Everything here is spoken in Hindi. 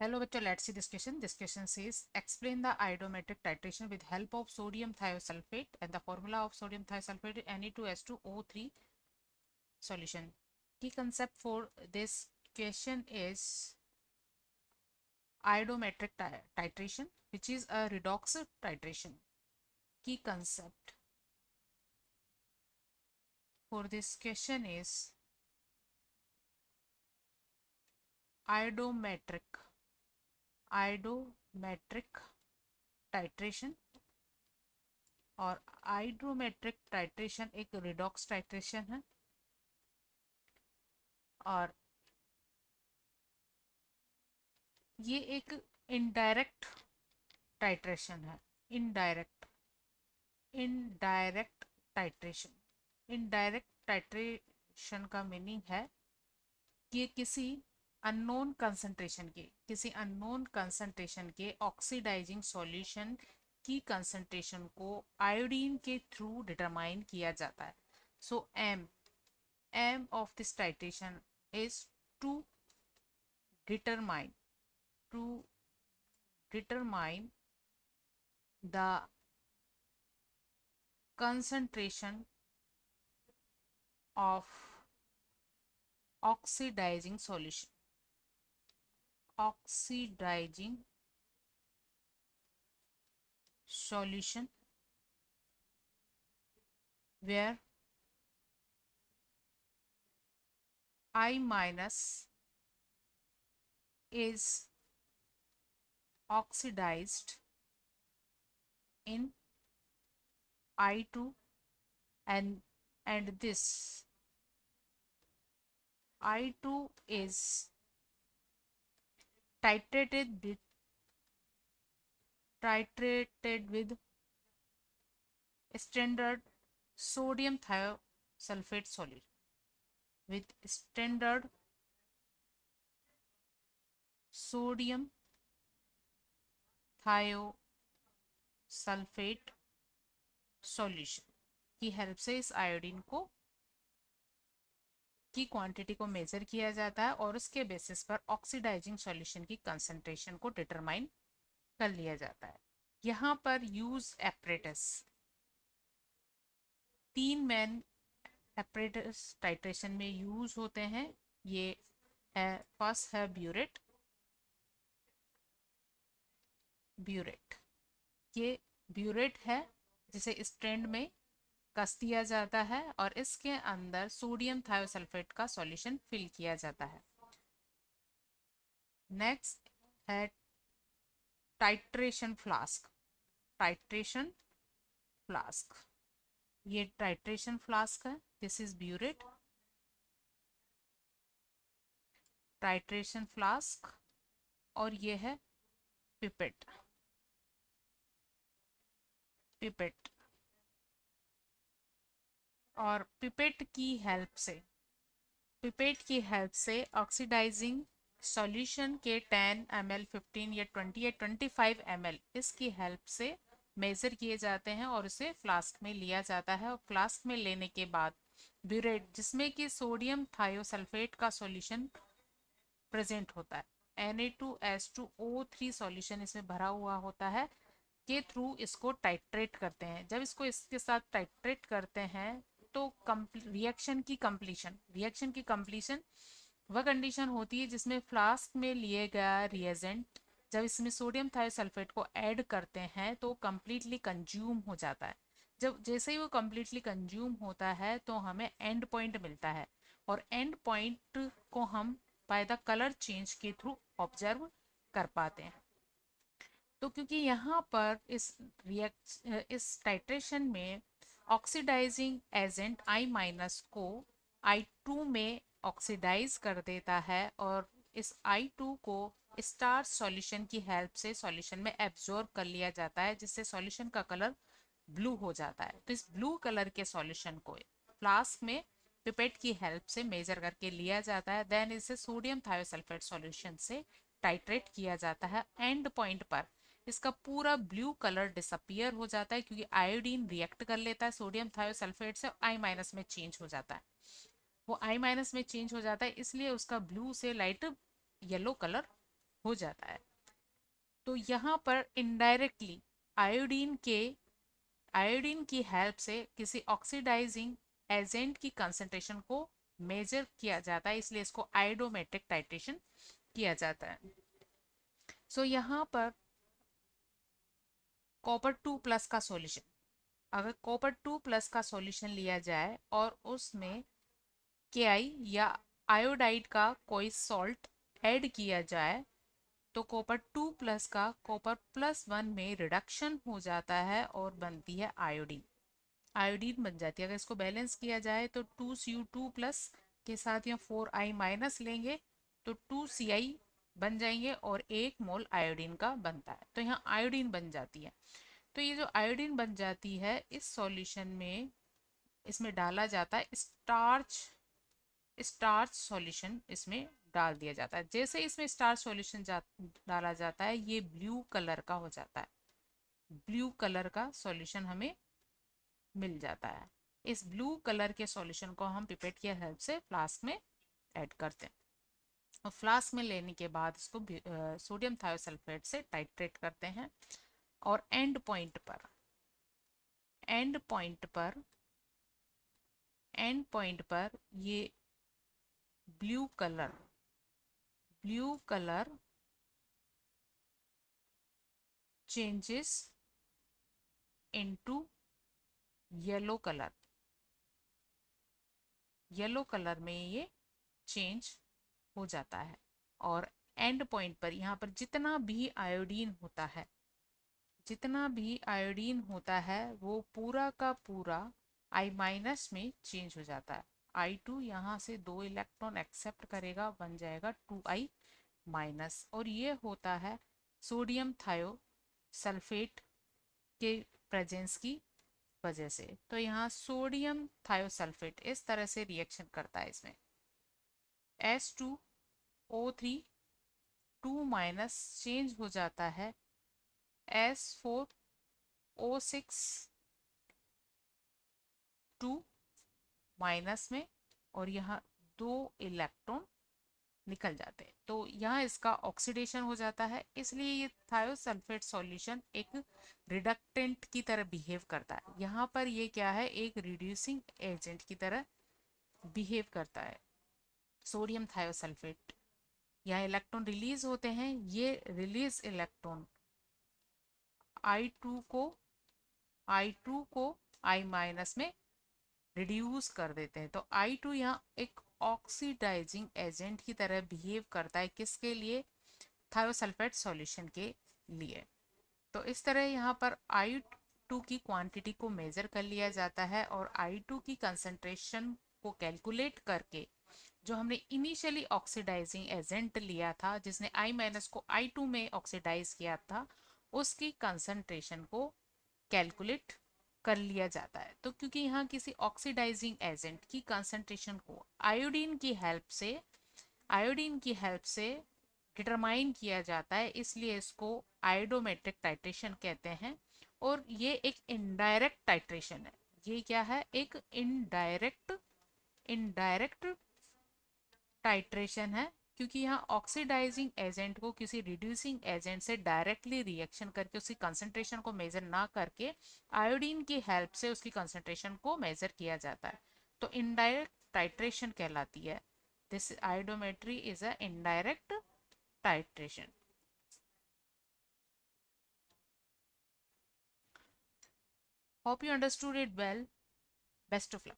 Hello bachcho, let's see this question. This question says explain the iodometric titration with help of sodium thiosulfate and the formula of sodium thiosulfate Na2S2O3 solution. Key concept for this question is iodometric titration, which is a redox titration. Key concept for this question is iodometric titration और आइडोमेट्रिक टाइट्रेशन एक रिडॉक्स टाइट्रेशन है और ये एक इनडायरेक्ट टाइट्रेशन है। Indirect titration. इनडायरेक्ट टाइट्रेशन का मीनिंग है कि किसी अननोन कंसंट्रेशन के ऑक्सीडाइजिंग सॉल्यूशन की कंसंट्रेशन को आयोडीन के थ्रू डिटरमाइन किया जाता है। So aim of this titration is to determine the concentration of oxidizing solution where I minus is oxidized in I2 and this I2 is titrated with standard sodium thiosulfate solution sodium thiosulfate solution की हेल्प से इस आयोडीन को की क्वांटिटी को मेजर किया जाता है और उसके बेसिस पर ऑक्सीडाइजिंग सॉल्यूशन की कंसंट्रेशन को डिटरमाइन कर लिया जाता है। यहाँ पर use apparatus 3 main apparatus titration में यूज होते हैं। ये है फर्स्ट है ब्यूरेट। ये ब्यूरेट है जिसे स्ट्रैंड में कस दिया जाता है और इसके अंदर सोडियम थायोसल्फेट का सॉल्यूशन फिल किया जाता है। नेक्स्ट है टाइट्रेशन फ्लास्क। ये टाइट्रेशन फ्लास्क है। This is burette titration flask और ये है पिपेट। और पिपेट की हेल्प से ऑक्सीडाइजिंग सॉल्यूशन के 10 ml 15 या 20 या 25 ml इसकी हेल्प से मेजर किए जाते हैं और उसे फ्लास्क में लिया जाता है। और फ्लास्क में लेने के बाद ब्यूरेट जिसमें कि सोडियम थायोसल्फेट का सॉल्यूशन प्रेजेंट होता है, Na2S2O3 सॉल्यूशन इसमें भरा हुआ होता है, के थ्रू इसको टाइट्रेट करते हैं। जब इसको इसके साथ टाइट्रेट करते हैं तो रिएक्शन की कंप्लीशन वह कंडीशन होती है जिसमें फ्लास्क में लिए गया रिएजेंट जब इसमें सोडियम थायोसल्फेट को ऐड करते हैं तो कंप्लीटली कंज्यूम हो जाता है। जैसे ही वो कंप्लीटली कंज्यूम होता है तो हमें एंड पॉइंट मिलता है और एंड पॉइंट को हम बाय द कलर चेंज के थ्रू ऑब्जर्व कर पाते हैं। तो क्योंकि यहाँ पर इस टाइट्रेशन में ऑक्सीडाइजिंग एजेंट I माइनस को I2 में ऑक्सीडाइज कर देता है और इस I2 को स्टार सॉल्यूशन की हेल्प से सॉल्यूशन में एब्जॉर्ब कर लिया जाता है जिससे सॉल्यूशन का कलर ब्लू हो जाता है। तो इस ब्लू कलर के सॉल्यूशन को फ्लास्क में पिपेट की हेल्प से मेजर करके लिया जाता है। देन इसे सोडियम थायोसल्फेट सॉल्यूशन से टाइट्रेट किया जाता है। एंड पॉइंट पर इसका पूरा ब्लू कलर डिसअपियर हो जाता है क्योंकि आयोडीन रिएक्ट कर लेता है सोडियम थायोसल्फेट से I माइनस में चेंज हो जाता है। वो I माइनस में चेंज हो जाता है इसलिए उसका ब्लू से लाइट येलो कलर हो जाता है। तो यहाँ पर इनडायरेक्टली आयोडीन की हेल्प से किसी ऑक्सीडाइजिंग एजेंट की कंसंट्रेशन को मेजर किया जाता है, इसलिए इसको आयोडोमेट्रिक टाइट्रेशन किया जाता है। सो यहाँ पर कॉपर 2+ का सॉल्यूशन, अगर कॉपर 2+ का सॉल्यूशन लिया जाए और उसमें KI या आयोडाइड का कोई सॉल्ट ऐड किया जाए तो कॉपर 2+ का कॉपर+1 में रिडक्शन हो जाता है और बनती है आयोडीन। आयोडीन बन जाती है। अगर इसको बैलेंस किया जाए तो 2Cu2+ के साथ या 4I- लेंगे तो 2Ci बन जाएंगे और 1 मोल आयोडीन का बनता है, तो यहाँ आयोडीन बन जाती है। तो ये जो आयोडीन बन जाती है इस सॉल्यूशन में इसमें डाला जाता है स्टार्च। स्टार्च सॉल्यूशन इसमें डाल दिया जाता है। जैसे इसमें स्टार्च सॉल्यूशन डाला जाता है ये ब्लू कलर का हो जाता है। ब्लू कलर का सॉल्यूशन हमें मिल जाता है। इस ब्लू कलर के सॉल्यूशन को हम पिपेट की हेल्प से फ्लास्क में ऐड करते हैं और फ्लास्क में लेने के बाद इसको सोडियम थायोसल्फेट से टाइट्रेट करते हैं और एंड पॉइंट पर ये blue colour changes into yellow colour में ये चेंज हो जाता है। और एंड पॉइंट पर यहाँ पर जितना भी आयोडीन होता है वो पूरा का पूरा I- में चेंज हो जाता है। I2 यहाँ से 2 इलेक्ट्रॉन एक्सेप्ट करेगा, बन जाएगा 2I- और ये होता है सोडियम थायोसल्फेट के प्रेजेंस की वजह से। तो यहाँ सोडियम थायोसल्फेट इस तरह से रिएक्शन करता है, इसमें S2O3 2- चेंज हो जाता है S4O6 2- में और यहाँ 2 इलेक्ट्रॉन निकल जाते हैं। तो यहाँ इसका ऑक्सीडेशन हो जाता है, इसलिए ये थायोसल्फेट सॉल्यूशन एक रिडक्टेंट की तरह बिहेव करता है। यहाँ पर ये क्या है, एक रिड्यूसिंग एजेंट की तरह बिहेव करता है। सोडियम थायोसल्फेट, यहाँ इलेक्ट्रॉन रिलीज होते हैं, ये रिलीज इलेक्ट्रॉन I2 को I- में रिड्यूस कर देते हैं। तो I2 यहाँ एक ऑक्सीडाइजिंग एजेंट की तरह बिहेव करता है, किसके लिए, थायोसल्फेट सॉल्यूशन के लिए। तो इस तरह यहाँ पर I2 की क्वांटिटी को मेजर कर लिया जाता है और I2 की कंसंट्रेशन को कैलकुलेट करके जो हमने इनिशियली ऑक्सीडाइजिंग एजेंट लिया था जिसने I- को I2 में ऑक्सीडाइज किया था उसकी कंसंट्रेशन को कैलकुलेट कर लिया जाता है। तो क्योंकि यहाँ किसी ऑक्सीडाइजिंग एजेंट की कंसंट्रेशन को आयोडीन की हेल्प से डिटरमाइन किया जाता है, इसलिए इसको आयोडोमेट्रिक टाइट्रेशन कहते हैं। और ये एक इनडायरेक्ट टाइट्रेशन है। ये क्या है, एक इनडायरेक्ट टाइट्रेशन है, क्योंकि यहाँ ऑक्सीडाइजिंग एजेंट को किसी रिड्यूसिंग एजेंट से डायरेक्टली रिएक्शन करके उसकी कंसंट्रेशन को मेजर ना करके आयोडीन की हेल्प से उसकी कंसंट्रेशन को मेजर किया जाता है, तो इनडायरेक्ट टाइट्रेशन कहलाती है। This iodometry is a indirect titration. Hope you understood it well. Best of luck.